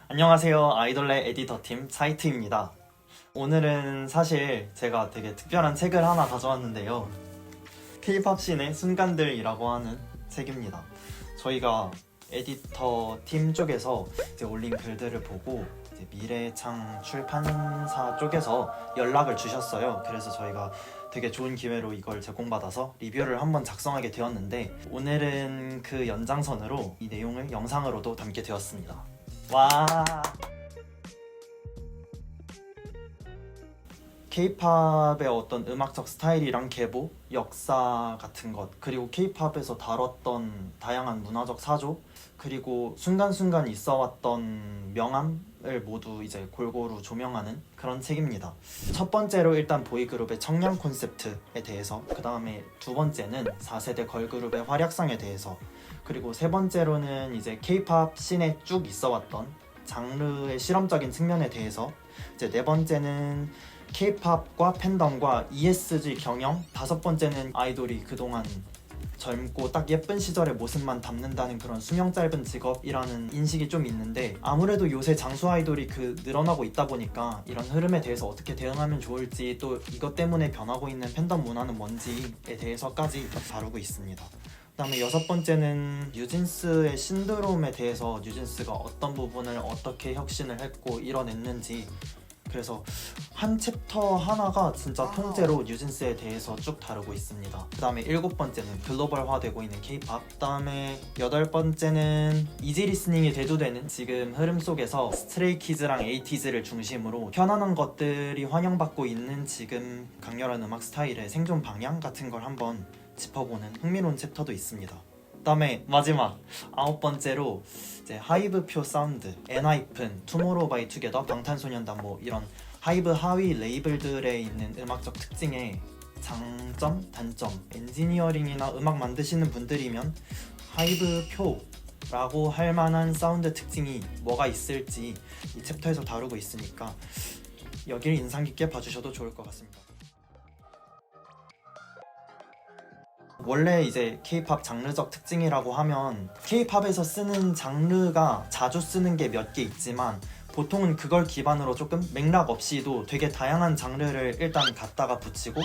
안녕하세요. 아이돌의 에디터팀 사이트입니다. 오늘은 사실 제가 되게 특별한 책을 하나 가져왔는데요. K-pop 씬의 순간들이라고 하는 책입니다. 저희가 에디터 팀 쪽에서 이제 올린 글들을 보고 이제 미래창 출판사 쪽에서 연락을 주셨어요. 그래서 저희가 되게 좋은 기회로 이걸 제공받아서 리뷰를 한번 작성하게 되었는데, 오늘은 그 연장선으로 이 내용을 영상으로도 담게 되었습니다. 와. K-팝의 어떤 음악적 스타일이랑 계보, 역사 같은 것, 그리고 K-팝에서 다뤘던 다양한 문화적 사조, 그리고 순간순간 있어왔던 명암을 모두 이제 골고루 조명하는 그런 책입니다. 첫 번째로 일단 보이그룹의 청량 콘셉트에 대해서, 그 다음에 두 번째는 4세대 걸그룹의 활약상에 대해서, 그리고 세 번째로는 이제 K-팝 씬에 쭉 있어왔던 장르의 실험적인 측면에 대해서, 이제 네 번째는 K-팝과 팬덤과 ESG 경영, 다섯 번째는 아이돌이 그동안 젊고 딱 예쁜 시절의 모습만 담는다는 그런 수명 짧은 직업이라는 인식이 좀 있는데, 아무래도 요새 장수 아이돌이 늘어나고 있다 보니까 이런 흐름에 대해서 어떻게 대응하면 좋을지, 또 이것 때문에 변하고 있는 팬덤 문화는 뭔지에 대해서까지 다루고 있습니다. 그다음에 여섯 번째는 뉴진스의 신드롬에 대해서, 뉴진스가 어떤 부분을 어떻게 혁신을 했고 이뤄냈는지, 그래서 한 챕터 하나가 진짜 통째로 뉴진스에 대해서 쭉 다루고 있습니다. 그 다음에 일곱 번째는 글로벌화되고 있는 K-팝, 그 다음에 여덟 번째는 이지 리스닝이 대두되는 지금 흐름 속에서 스트레이키즈랑 에이티즈를 중심으로 편안한 것들이 환영받고 있는 지금 강렬한 음악 스타일의 생존 방향 같은 걸 한번 짚어보는 흥미로운 챕터도 있습니다. 그다음에 마지막 아홉 번째로 이제 하이브표 사운드, 엔하이픈, 투모로우바이투게더, 방탄소년단, 뭐 이런 하이브 하위 레이블들에 있는 음악적 특징의 장점, 단점, 엔지니어링이나 음악 만드시는 분들이면 하이브표라고 할 만한 사운드 특징이 뭐가 있을지 이 챕터에서 다루고 있으니까 여길 인상 깊게 봐주셔도 좋을 것 같습니다. 원래 이제 K-팝 장르적 특징이라고 하면 K-팝에서 쓰는 장르가 자주 쓰는 게 몇 개 있지만, 보통은 그걸 기반으로 조금 맥락 없이도 되게 다양한 장르를 일단 갖다가 붙이고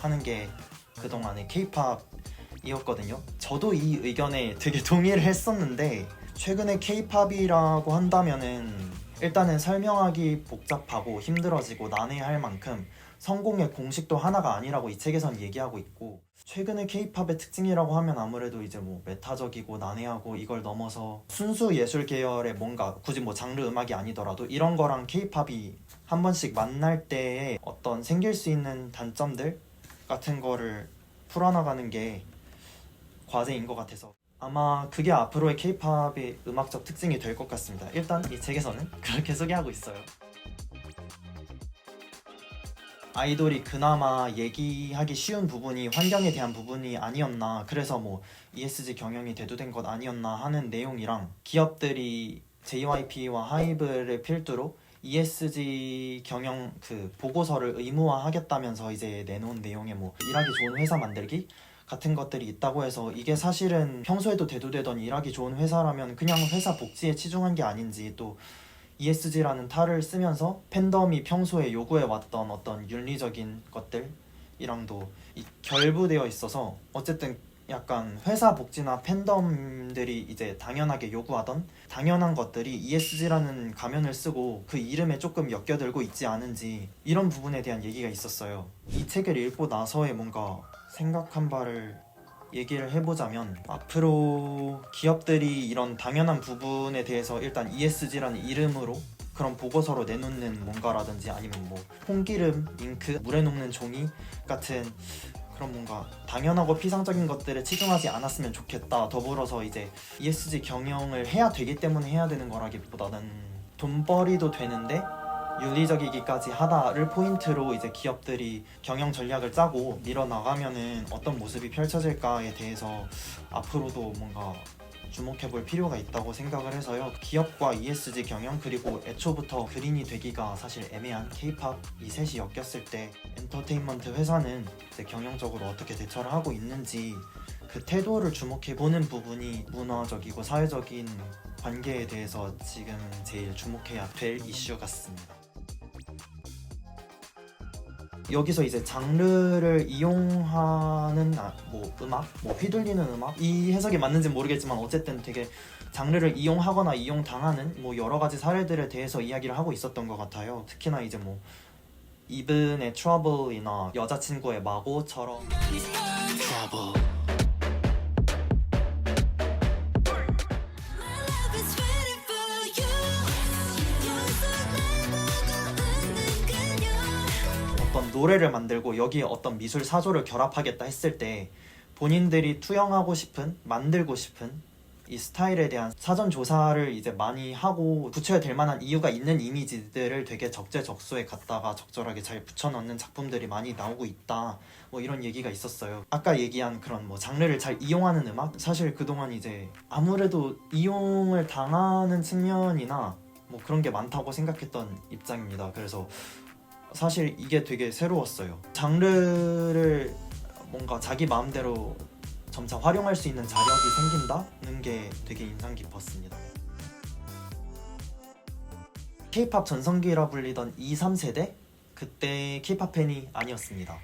하는 게 그동안의 K-팝이었거든요. 저도 이 의견에 되게 동의를 했었는데, 최근에 K-팝이라고 한다면은 일단은 설명하기 복잡하고 힘들어지고 난해할 만큼 성공의 공식도 하나가 아니라고 이 책에선 얘기하고 있고, 최근에 K-팝의 특징이라고 하면 아무래도 이제 뭐 메타적이고 난해하고, 이걸 넘어서 순수 예술 계열의 뭔가, 굳이 뭐 장르 음악이 아니더라도 이런 거랑 K-팝이 한 번씩 만날 때에 어떤 생길 수 있는 단점들 같은 거를 풀어나가는 게 과제인 것 같아서 아마 그게 앞으로의 K-팝의 음악적 특징이 될 것 같습니다. 일단 이 책에서는 그렇게 소개하고 있어요. 아이돌이 그나마 얘기하기 쉬운 부분이 환경에 대한 부분이 아니었나, 그래서 뭐 ESG 경영이 대두된 것 아니었나 하는 내용이랑, 기업들이 JYP와 하이브를 필두로 ESG 경영 그 보고서를 의무화하겠다면서 이제 내놓은 내용에 뭐 일하기 좋은 회사 만들기 같은 것들이 있다고 해서, 이게 사실은 평소에도 대두되던 일하기 좋은 회사라면 그냥 회사 복지에 치중한 게 아닌지, 또 ESG라는 탈을 쓰면서 팬덤이 평소에 요구해왔던 어떤 윤리적인 것들이랑도 결부되어 있어서, 어쨌든 약간 회사 복지나 팬덤들이 이제 당연하게 요구하던 당연한 것들이 ESG라는 가면을 쓰고 그 이름에 조금 엮여들고 있지 않은지, 이런 부분에 대한 얘기가 있었어요. 이 책을 읽고 나서의 뭔가 생각한 바를 얘기를 해보자면, 앞으로 기업들이 이런 당연한 부분에 대해서 일단 ESG라는 이름으로 그런 보고서로 내놓는 뭔가라든지, 아니면 뭐 홍기름, 잉크, 물에 녹는 종이 같은 그런 뭔가 당연하고 피상적인 것들에 치중하지 않았으면 좋겠다. 더불어서 이제 ESG 경영을 해야 되기 때문에 해야 되는 거라기보다는 돈벌이도 되는데 윤리적이기까지 하다를 포인트로 이제 기업들이 경영 전략을 짜고 밀어나가면은 어떤 모습이 펼쳐질까에 대해서 앞으로도 뭔가 주목해볼 필요가 있다고 생각을 해서요. 기업과 ESG 경영, 그리고 애초부터 그린이 되기가 사실 애매한 K-팝, 이 셋이 엮였을 때 엔터테인먼트 회사는 이제 경영적으로 어떻게 대처를 하고 있는지, 그 태도를 주목해 보는 부분이 문화적이고 사회적인 관계에 대해서 지금 제일 주목해야 될 이슈 같습니다. 여기서 이제 장르를 이용하는 뭐 음악, 뭐 휘둘리는 음악, 이 해석이 맞는지 모르겠지만 어쨌든 되게 장르를 이용하거나 이용당하는 뭐 여러 가지 사례들에 대해서 이야기를 하고 있었던 것 같아요. 특히나 이제 뭐 이븐의 Trouble이나 여자친구의 마고처럼 Trouble. 어떤 노래를 만들고 여기에 어떤 미술 사조를 결합하겠다 했을 때 본인들이 투영하고 싶은, 만들고 싶은 이 스타일에 대한 사전 조사를 이제 많이 하고 붙여야 될 만한 이유가 있는 이미지들을 되게 적재적소에 갖다가 적절하게 잘 붙여넣는 작품들이 많이 나오고 있다, 뭐 이런 얘기가 있었어요. 아까 얘기한 그런 뭐 장르를 잘 이용하는 음악, 사실 그동안 이제 아무래도 이용을 당하는 측면이나 뭐 그런 게 많다고 생각했던 입장입니다. 그래서 사실 이게 되게 새로웠어요. 장르를 뭔가 자기 마음대로 점차 활용할 수 있는 자력이 생긴다는 게 되게 인상 깊었습니다. K-POP 전성기라 불리던 2, 3세대? 그때 K-POP 팬이 아니었습니다.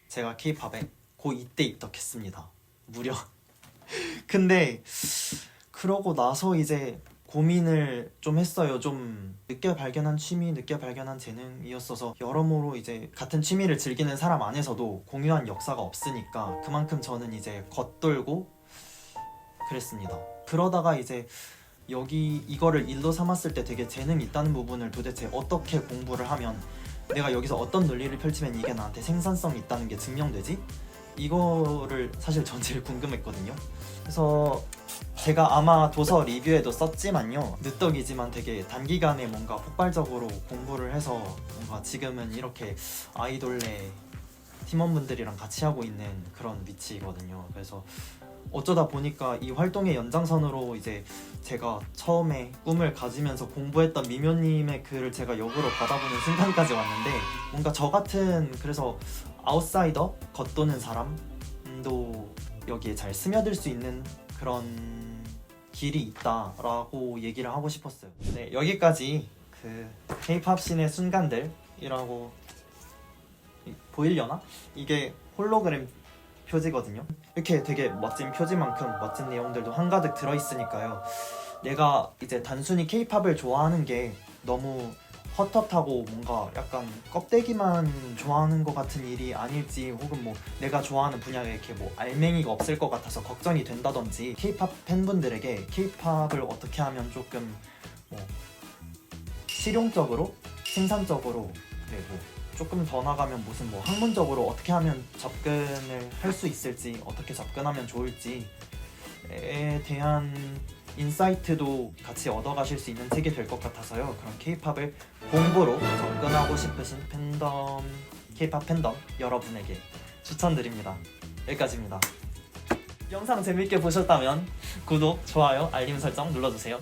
제가 K-POP에 고2 때 입덕했습니다. 무려. 근데 그러고 나서 이제 고민을 좀 했어요. 좀 늦게 발견한 취미, 늦게 발견한 재능이었어서 여러모로 이제 같은 취미를 즐기는 사람 안에서도 공유한 역사가 없으니까 그만큼 저는 이제 겉돌고 그랬습니다. 그러다가 이제 여기 이거를 일로 삼았을 때 되게 재능이 있다는 부분을 도대체 어떻게 공부를 하면 내가 여기서 어떤 논리를 펼치면 이게 나한테 생산성이 있다는 게 증명되지? 이거를 사실 전 제일 궁금했거든요. 그래서 제가 아마 도서 리뷰에도 썼지만요, 늦덕이지만 되게 단기간에 뭔가 폭발적으로 공부를 해서 뭔가 지금은 이렇게 아이돌의 팀원분들이랑 같이 하고 있는 그런 위치거든요. 그래서 어쩌다 보니까 이 활동의 연장선으로 이제 제가 처음에 꿈을 가지면서 공부했던 미묘님의 글을 제가 역으로 받아보는 순간까지 왔는데, 뭔가 저 같은 그래서 아웃사이더, 겉도는 사람도 여기에 잘 스며들 수 있는 그런 길이 있다라고 얘기를 하고 싶었어요. 네, 여기까지 그 K-POP 씬의 순간들이라고 보이려나? 이게 홀로그램 표지거든요. 이렇게 되게 멋진 표지만큼 멋진 내용들도 한가득 들어있으니까요. 내가 이제 단순히 K-POP을 좋아하는 게 너무 헛헛하고 뭔가 약간 껍데기만 좋아하는 것 같은 일이 아닐지, 혹은 뭐 내가 좋아하는 분야에 이렇게 뭐 알맹이가 없을 것 같아서 걱정이 된다든지, K-POP 팬분들에게 K-POP을 어떻게 하면 조금 뭐 실용적으로, 생산적으로, 그리고 조금 더 나가면 무슨 뭐 학문적으로 어떻게 하면 접근을 할 수 있을지, 어떻게 접근하면 좋을지에 대한 인사이트도 같이 얻어가실 수 있는 책이 될 것 같아서요. 그런 K-POP을 공부로 접근하고 싶으신 팬덤, K-POP 팬덤 여러분에게 추천드립니다. 여기까지입니다. 영상 재밌게 보셨다면 구독, 좋아요, 알림 설정 눌러주세요.